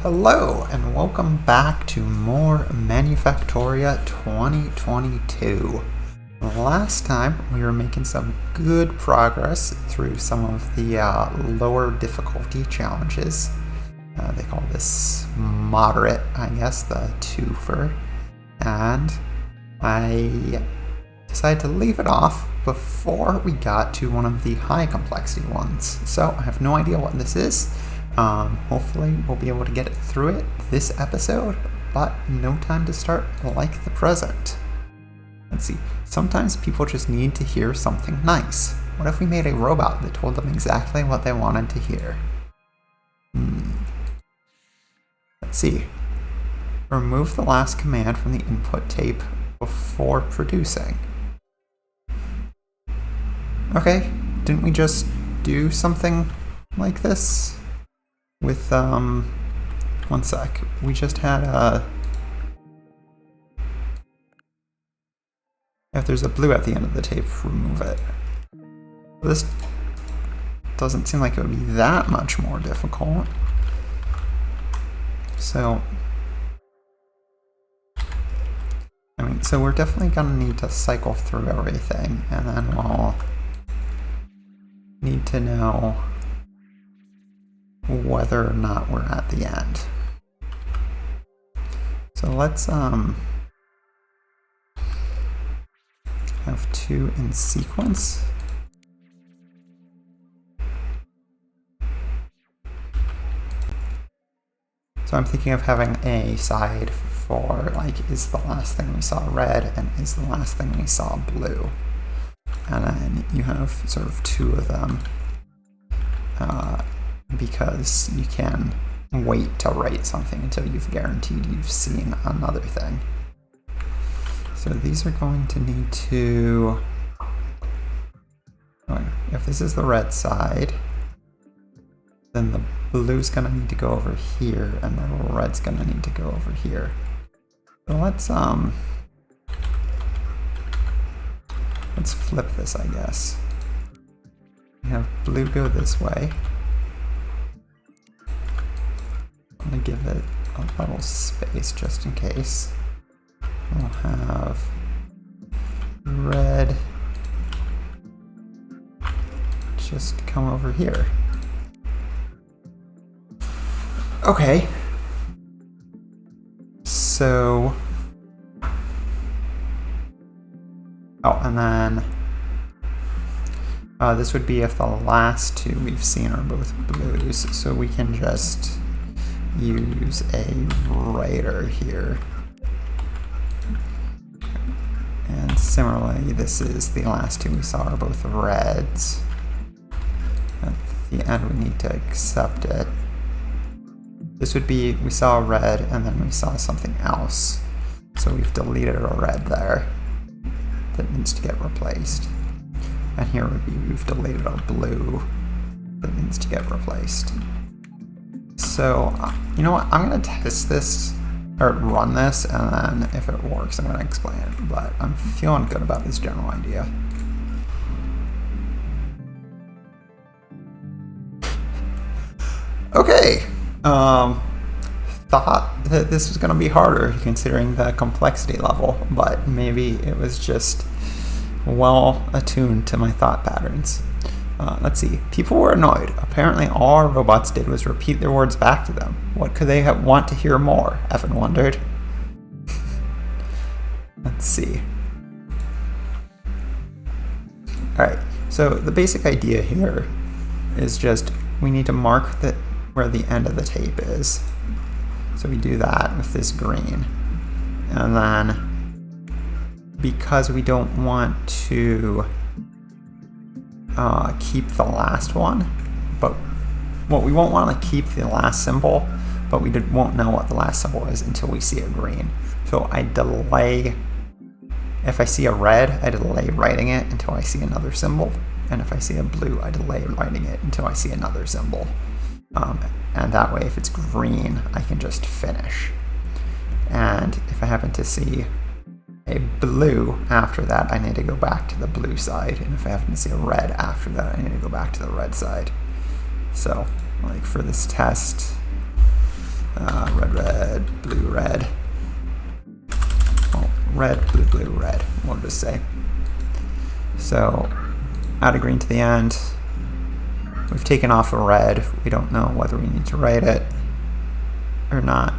Hello and welcome back to more Manufactoria 2022. Last time we were making some good progress through some of the lower difficulty challenges. They call this moderate, I guess, the twofer. And I decided to leave it off before we got to one of the high complexity ones. So I have no idea what this is. Hopefully we'll be able to get through it this episode, but no time to start like the present. Let's see, sometimes people just need to hear something nice. What if we made a robot that told them exactly what they wanted to hear? Let's see. Remove the last command from the input tape before producing. Okay, didn't we just do something like this? With, one sec, we just had if there's a blue at the end of the tape, remove it. This doesn't seem like it would be that much more difficult. So, so we're definitely gonna need to cycle through everything, and then we'll need to know whether or not we're at the end. So let's have two in sequence. So I'm thinking of having a side for like, is the last thing we saw red and is the last thing we saw blue. And then you have sort of two of them. Because you can wait to write something until you've guaranteed you've seen another thing. So these are going to need to, if this is the red side, then the blue's going to need to go over here and the red's going to need to go over here. So let's flip this, I guess. We have blue go this way. I'm going to give it a little space just in case. We'll have red just come over here. Okay. So, and then this would be if the last two we've seen are both blues, so we can just use a writer here. And similarly, this is the last two we saw are both reds. At the end, we need to accept it. This would be, we saw red and then we saw something else. So we've deleted a red there that needs to get replaced. And here would be, we've deleted a blue that needs to get replaced. So, you know what, I'm going to test this, or run this, and then if it works, I'm going to explain it. But I'm feeling good about this general idea. Okay, thought that this was going to be harder considering the complexity level, but maybe it was just well attuned to my thought patterns. Let's see. People were annoyed. Apparently all our robots did was repeat their words back to them. What could they want to hear more? Evan wondered. Let's see. Alright, so the basic idea here is just we need to mark where the end of the tape is. So we do that with this green. And then because we don't want to keep the last one, but we won't want to keep the last symbol, but we won't know what the last symbol is until we see a green. So I delay, if I see a red, I delay writing it until I see another symbol, and if I see a blue, I delay writing it until I see another symbol. And that way, if it's green, I can just finish. And if I happen to see a blue after that, I need to go back to the blue side, and if I happen to see a red after that, I need to go back to the red side. So, like for this test, Red, red, blue, red. Well, red, blue, blue, red, we'll just say. So add a green to the end. We've taken off a red. We don't know whether we need to write it or not.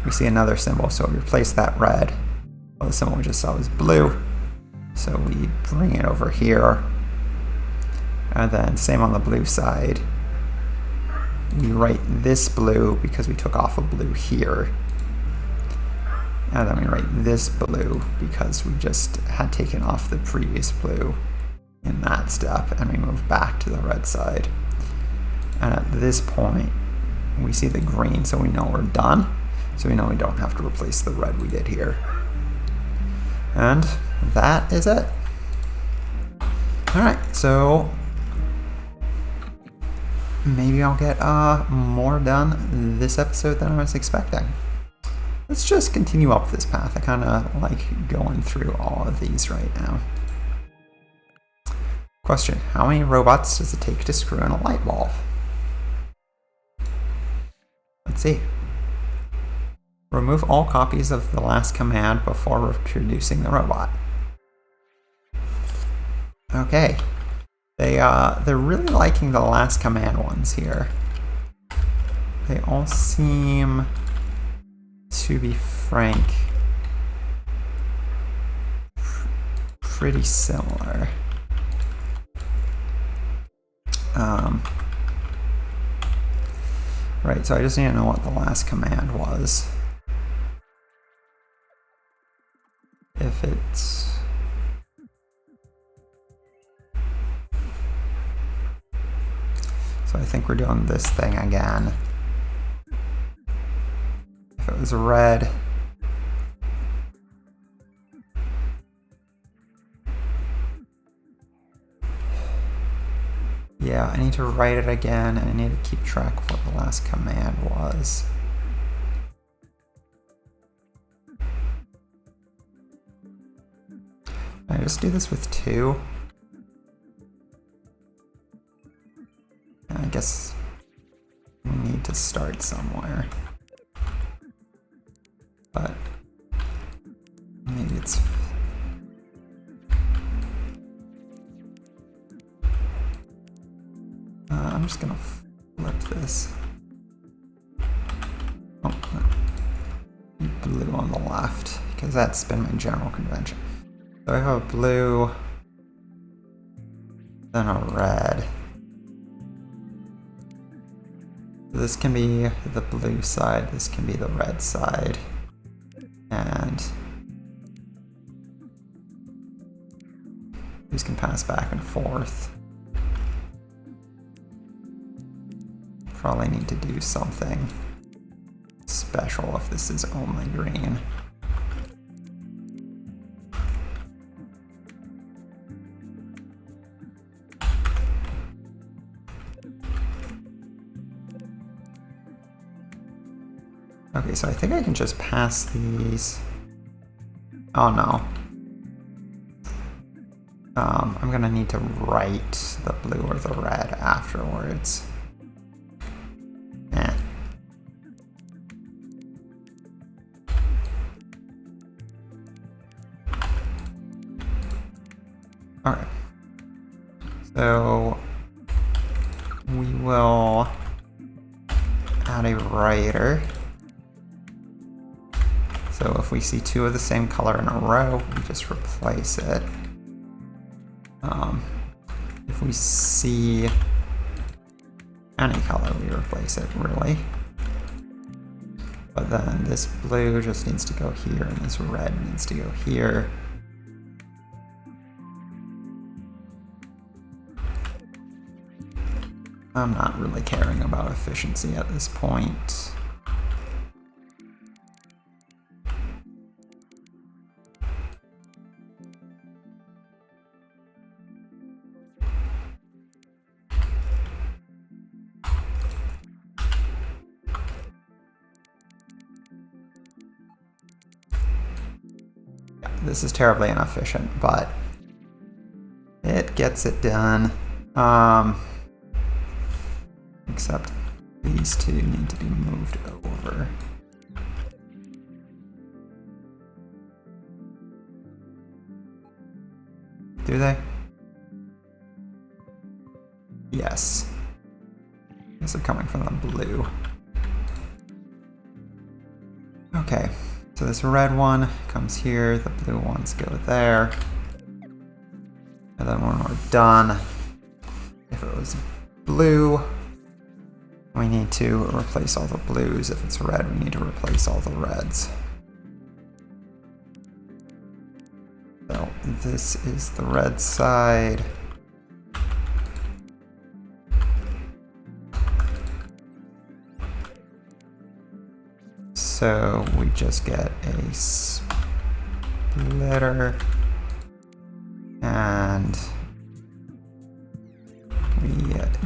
We see another symbol, so we replace that red. Well, the symbol we just saw was blue, so we bring it over here. And then same on the blue side. We write this blue because we took off a blue here. And then we write this blue because we just had taken off the previous blue in that step, and we move back to the red side. And at this point, we see the green, so we know we're done. So we know we don't have to replace the red we did here. And that is it. All right, so maybe I'll get more done this episode than I was expecting. Let's just continue up this path. I kind of like going through all of these right now. Question, how many robots does it take to screw in a light bulb? Let's see. Remove all copies of the last command before reproducing the robot. Okay. They're really liking the last command ones here. They all seem to be frank. Pretty similar. Right, so I just need to know what the last command was. If it's... So I think we're doing this thing again. If it was red... Yeah, I need to write it again, and I need to keep track of what the last command was. Can I just do this with 2? I guess we need to start somewhere. But maybe it's... I'm just gonna flip this. Oh, blue on the left, because that's been my general convention. So I have a blue, then a red. This can be the blue side, this can be the red side, and these can pass back and forth. Probably need to do something special if this is only green. Okay, so I think I can just pass these. Oh no. I'm gonna need to write the blue or the red afterwards. Alright, so we will add a writer. So if we see 2 of the same color in a row, we just replace it. If we see any color, we replace it, really. But then this blue just needs to go here, and this red needs to go here. I'm not really caring about efficiency at this point. Yeah, this is terribly inefficient, but it gets it done. Except These two need to be moved over. Do they? Yes. These are coming from the blue. Okay, so this red one comes here, the blue ones go there. And then when we're done, if it was blue, we need to replace all the blues. If it's red, we need to replace all the reds. So this is the red side. So we just get a splitter and we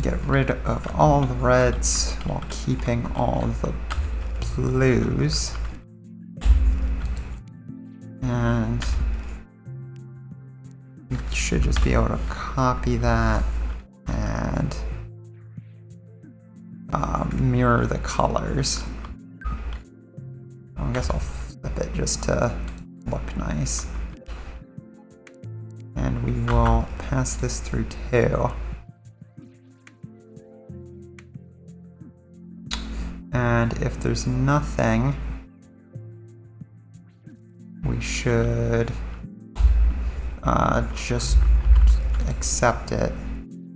get rid of all the reds while keeping all the blues. And we should just be able to copy that and mirror the colors. I guess I'll flip it just to look nice. And we will pass this through too. And if there's nothing, we should just accept it.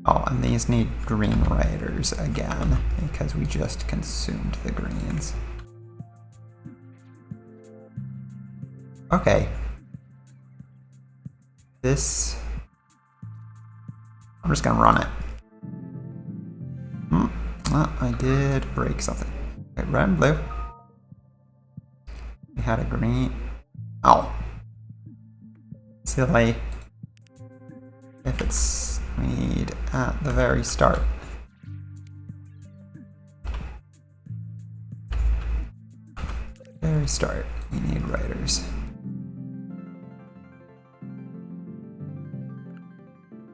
Oh, and these need green writers again, because we just consumed the greens. Okay. This, I'm just gonna run it. Well, I did break something. Okay, red and blue. We had a green. Oh. Silly. If it's, we need at the very start. Very start, we need writers.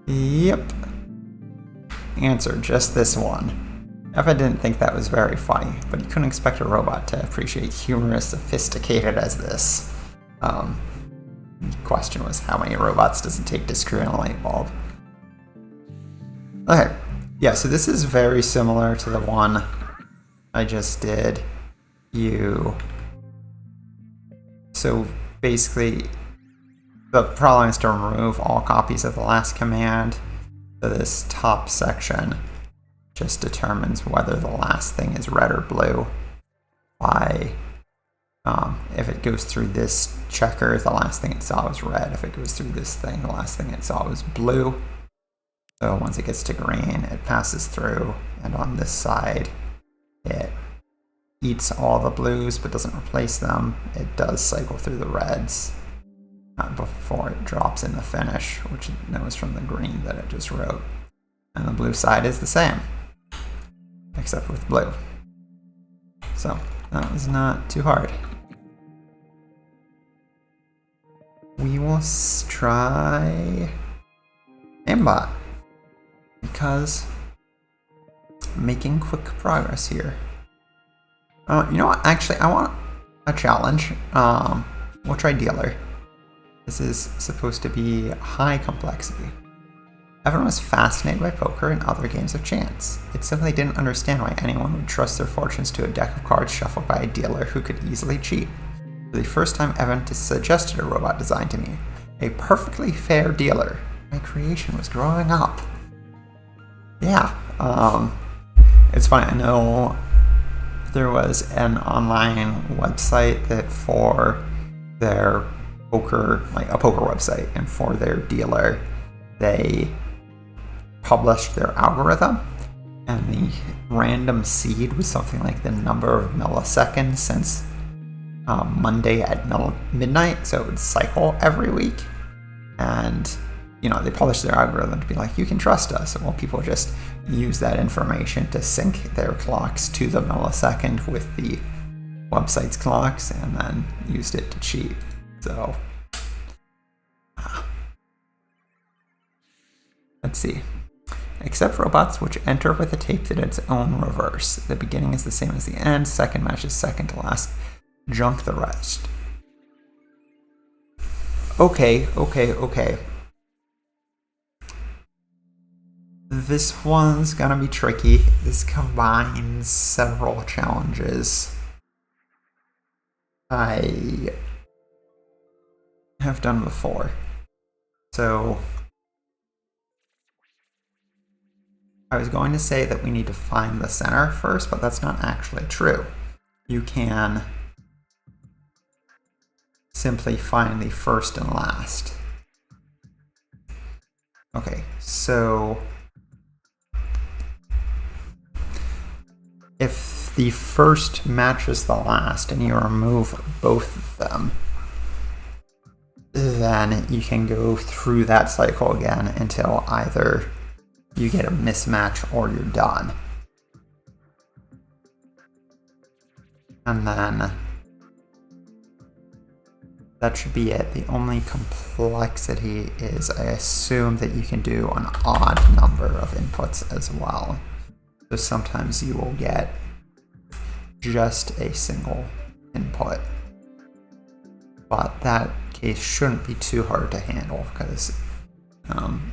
Yep. Answer, just this one. Evan didn't think that was very funny, but he couldn't expect a robot to appreciate humor as sophisticated as this. The question was, how many robots does it take to screw in a light bulb? Okay, yeah, so this is very similar to the one I just did. So basically, the problem is to remove all copies of the last command. So this top section just determines whether the last thing is red or blue by if it goes through this checker, the last thing it saw was red. If it goes through this thing, the last thing it saw was blue. So once it gets to green, it passes through, and on this side, it eats all the blues but doesn't replace them. It does cycle through the reds before it drops in the finish, which it knows from the green that it just wrote. And the blue side is the same, except with blue. So that was not too hard. We will try aimbot, because I'm making quick progress here. You know what? Actually, I want a challenge. We'll try dealer. This is supposed to be high complexity. Everyone was fascinated by poker and other games of chance. It simply didn't understand why anyone would trust their fortunes to a deck of cards shuffled by a dealer who could easily cheat. For the first time, Evan suggested a robot design to me. A perfectly fair dealer. My creation was growing up. Yeah, it's funny. I know there was an online website that for their poker, like a poker website, and for their dealer, they published their algorithm, and the random seed was something like the number of milliseconds since Monday at midnight, so it would cycle every week. And they published their algorithm to be like, you can trust us. And well, people just use that information to sync their clocks to the millisecond with the website's clocks, and then used it to cheat. So let's see. Except robots which enter with a tape in its own reverse. The beginning is the same as the end, second matches second to last. Junk the rest. Okay. This one's gonna be tricky. This combines several challenges I have done before. So I was going to say that we need to find the center first, but that's not actually true. You can simply find the first and last. Okay, so if the first matches the last and you remove both of them, then you can go through that cycle again until either you get a mismatch or you're done. And then that should be it. The only complexity is I assume that you can do an odd number of inputs as well. So sometimes you will get just a single input. But that case shouldn't be too hard to handle because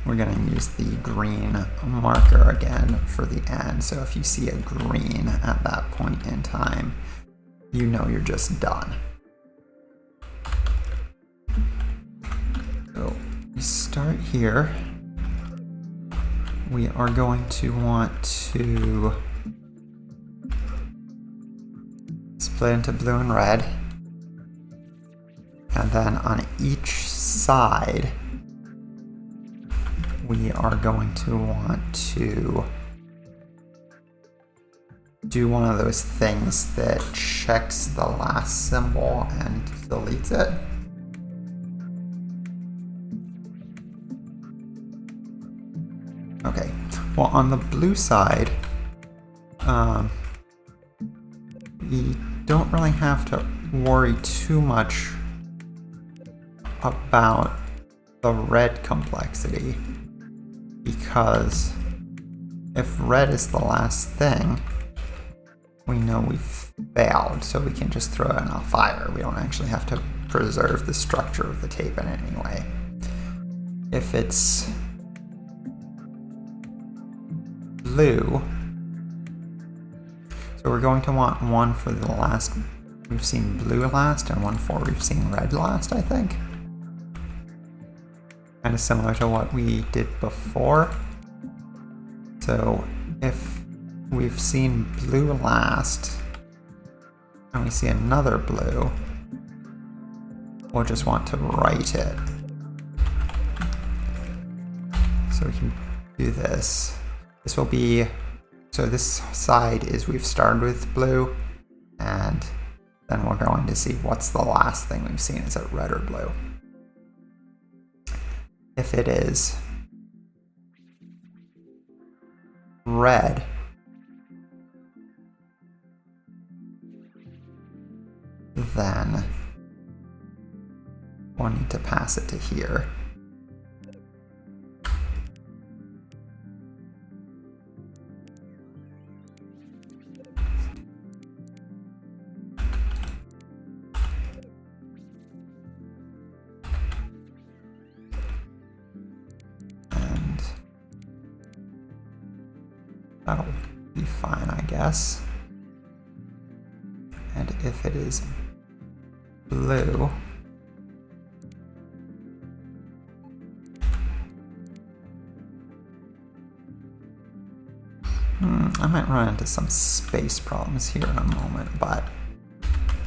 we're going to use the green marker again for the end. So if you see a green at that point in time, you know you're just done. So we start here. We are going to want to split into blue and red. And then on each side, we are going to want to do one of those things that checks the last symbol and deletes it. Okay, well on the blue side, you don't really have to worry too much about the red complexity, because if red is the last thing, we know we've failed, so we can just throw it in a fire. We don't actually have to preserve the structure of the tape in any way. If it's blue, so we're going to want one for the last we've seen blue last and one for we've seen red last, I think. Kind of similar to what we did before. So if we've seen blue last and we see another blue, we'll just want to write it. So we can do this. This will be, so this side is we've started with blue, and then we're going to see what's the last thing we've seen. Is it red or blue? If it is red, then we'll need to pass it to here. That'll be fine, I guess. And if it is blue, I might run into some space problems here in a moment, but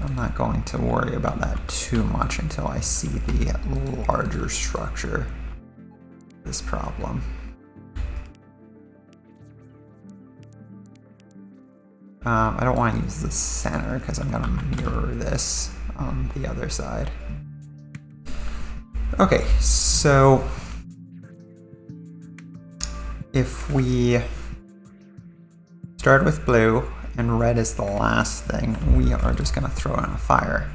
I'm not going to worry about that too much until I see the larger structure of this problem. I don't want to use the center because I'm going to mirror this on the other side. Okay, so if we start with blue and red is the last thing, we are just going to throw it in a fire.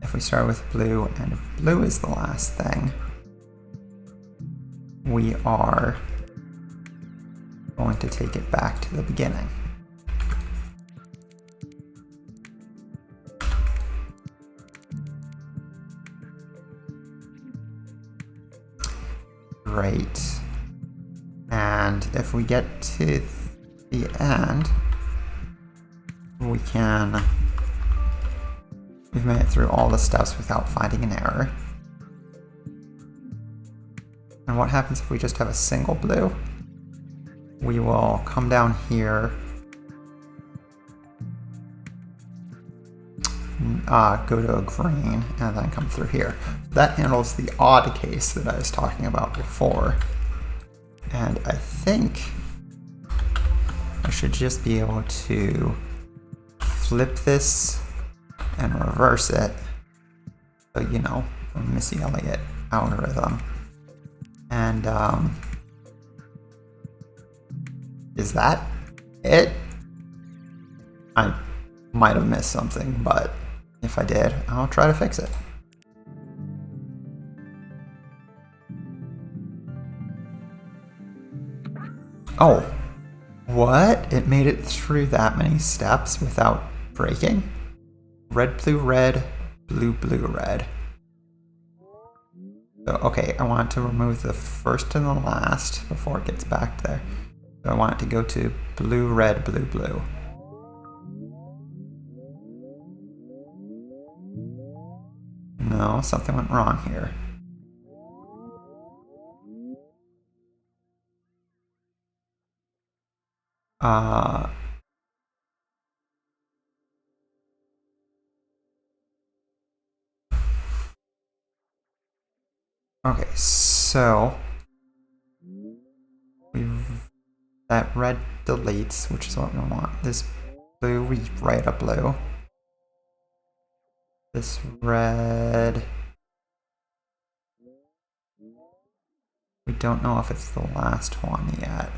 If we start with blue and blue is the last thing, we are going to take it back to the beginning. Great. And if we get to the end, we've made it through all the steps without finding an error. And what happens if we just have a single blue? We will come down here, go to a green, and then come through here. That handles the odd case that I was talking about before. And I think I should just be able to flip this and reverse it. So, you know, Missy Elliott algorithm. And is that it? I might have missed something, but if I did, I'll try to fix it. Oh, what? It made it through that many steps without breaking? Red, blue, red, blue, blue, red. So, okay, I want to remove the first and the last before it gets back there. So I want it to go to blue, red, blue, blue. No, something went wrong here. Okay, so that red deletes, which is what we want. This blue, we write a blue. This red, we don't know if it's the last one yet.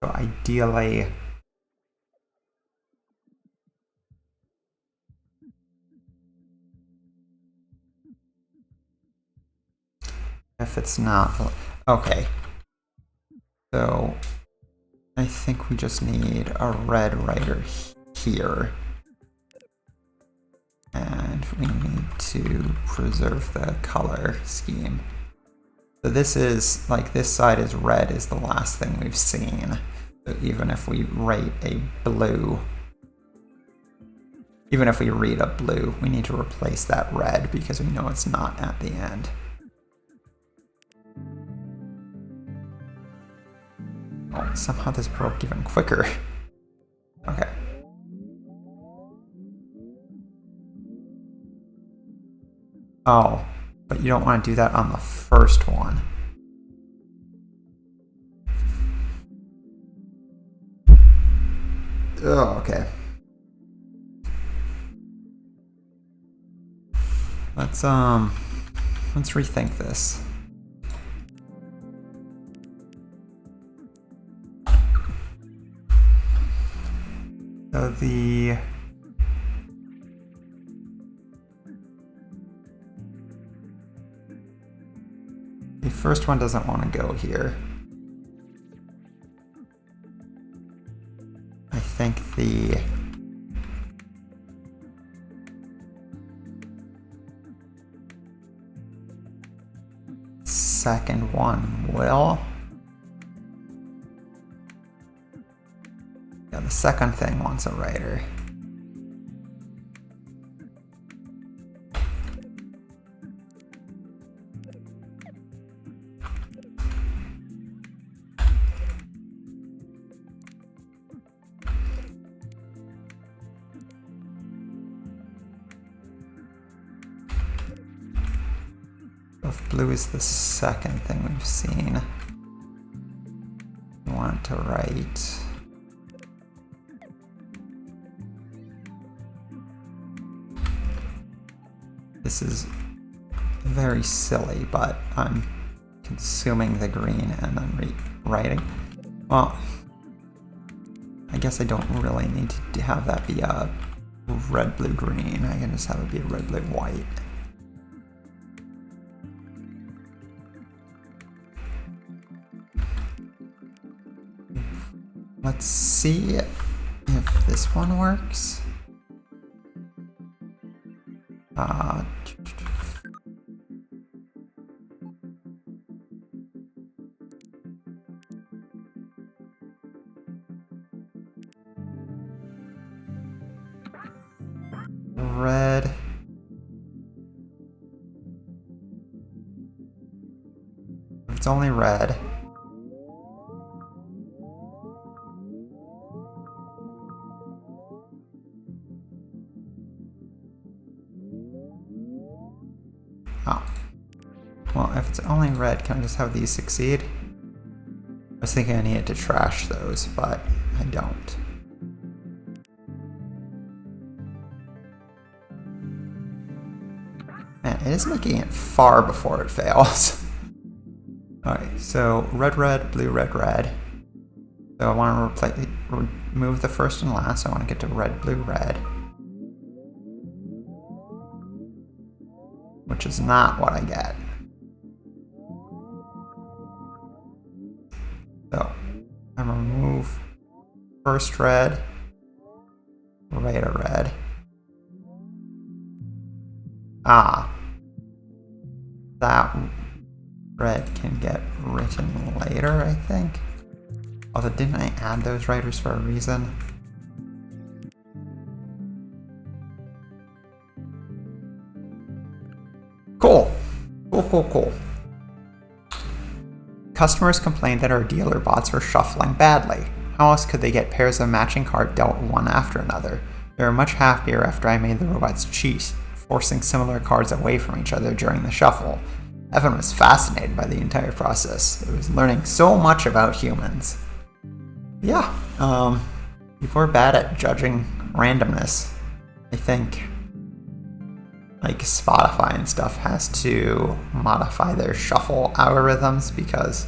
So ideally, if it's not, okay. So I think we just need a red writer here. And we need to preserve the color scheme. So this is, like, this side is red is the last thing we've seen. So even if we write a blue, even if we read a blue, we need to replace that red because we know it's not at the end. Oh, somehow this broke even quicker. Okay. Oh, but you don't want to do that on the first one. Oh, okay. Let's rethink this. So the first one doesn't want to go here. I think the second one will. Yeah, the second thing wants a writer. If blue is the second thing we've seen, we want it to write. This is very silly, but I'm consuming the green and then writing. Well, I guess I don't really need to have that be a red, blue, green. I can just have it be a red, blue, white. Let's see if this one works. Red. It's only red. Oh. Well, if it's only red, can I just have these succeed? I was thinking I needed to trash those, but I don't. Man, it is making it far before it fails. Alright, so red, red, blue, red, red. So I want to remove the first and last. I want to get to red, blue, red. Which is not what I get. So I'm going to remove first red, right a red. Ah, that red can get written later, I think. Although, didn't I add those writers for a reason? Cool. Cool. Customers complained that our dealer bots were shuffling badly. How else could they get pairs of matching cards dealt one after another? They were much happier after I made the robots cheat, forcing similar cards away from each other during the shuffle. Evan was fascinated by the entire process. He was learning so much about humans. Yeah, people are bad at judging randomness. I think, like, Spotify and stuff has to modify their shuffle algorithms, because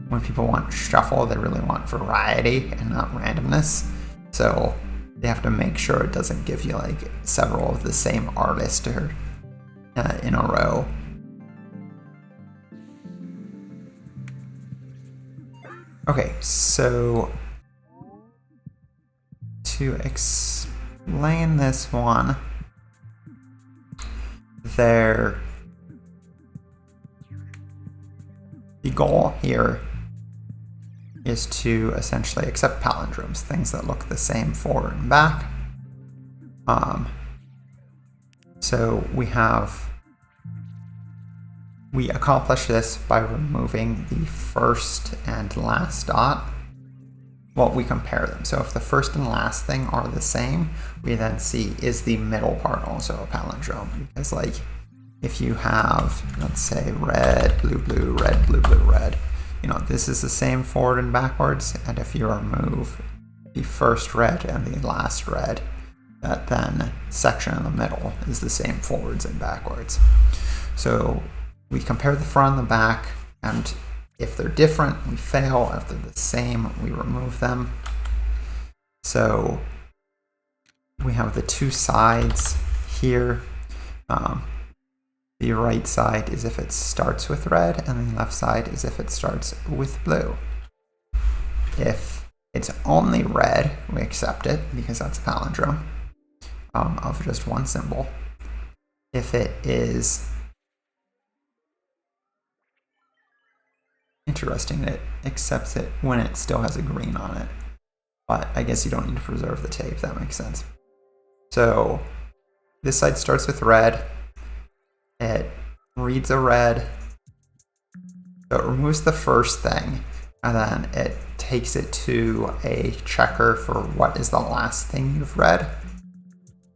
when people want shuffle, they really want variety and not randomness. So they have to make sure it doesn't give you like several of the same artist or in a row. Okay, so to explain this one, the goal here is to essentially accept palindromes, things that look the same forward and back. So we accomplish this by removing the first and last dot. Well, we compare them. So if the first and last thing are the same, we then see, is the middle part also a palindrome? Because like, if you have, let's say, red, blue, blue, red, blue, blue, red, you know, this is the same forward and backwards. And if you remove the first red and the last red, that then section in the middle is the same forwards and backwards. So we compare the front and the back, and if they're different, we fail. If they're the same, we remove them. So we have the two sides here. The right side is if it starts with red, and the left side is if it starts with blue. If it's only red, we accept it, because that's a palindrome of just one symbol. If it is interesting, it accepts it when it still has a green on it. But I guess you don't need to preserve the tape, that makes sense. So this side starts with red. It reads a red. So it removes the first thing, and then it takes it to a checker for what is the last thing you've read.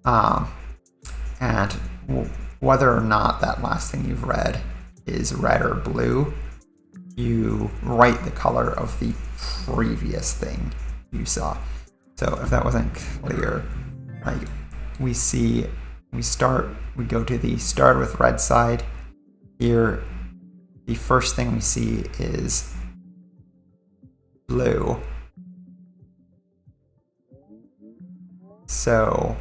And whether or not that last thing you've read is red or blue, you write the color of the previous thing you saw. So if that wasn't clear, like we go to the start with red side. Here, the first thing we see is blue. So,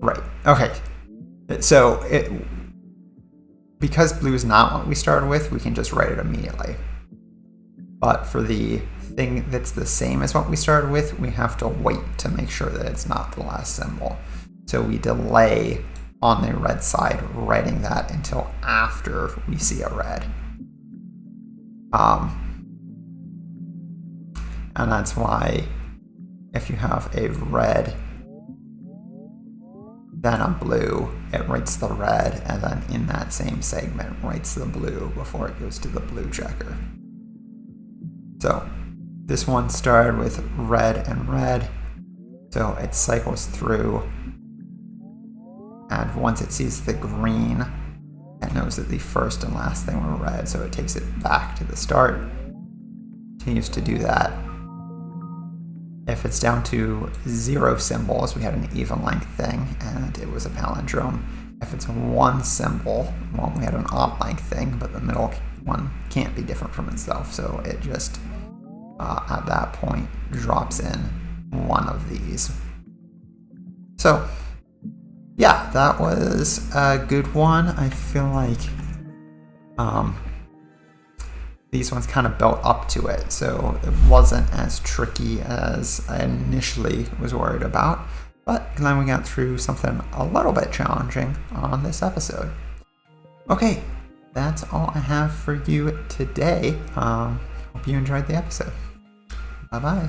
right, okay. So because blue is not what we started with, we can just write it immediately. But for the thing that's the same as what we started with, we have to wait to make sure that it's not the last symbol. So we delay on the red side writing that until after we see a red. And that's why if you have a red, then a blue, it writes the red, and then in that same segment writes the blue before it goes to the blue checker. So this one started with red and red, so it cycles through, and once it sees the green, it knows that the first and last thing were red, so it takes it back to the start, continues to do that. If it's down to 0 symbols, we had an even length thing, and it was a palindrome. If it's 1 symbol, well, we had an odd length thing, but the middle one can't be different from itself, so it just, at that point, drops in one of these. So, yeah, that was a good one. I feel like these ones kind of built up to it, so it wasn't as tricky as I initially was worried about, but then we got through something a little bit challenging on this episode. Okay, that's all I have for you today. Hope you enjoyed the episode. Bye-bye.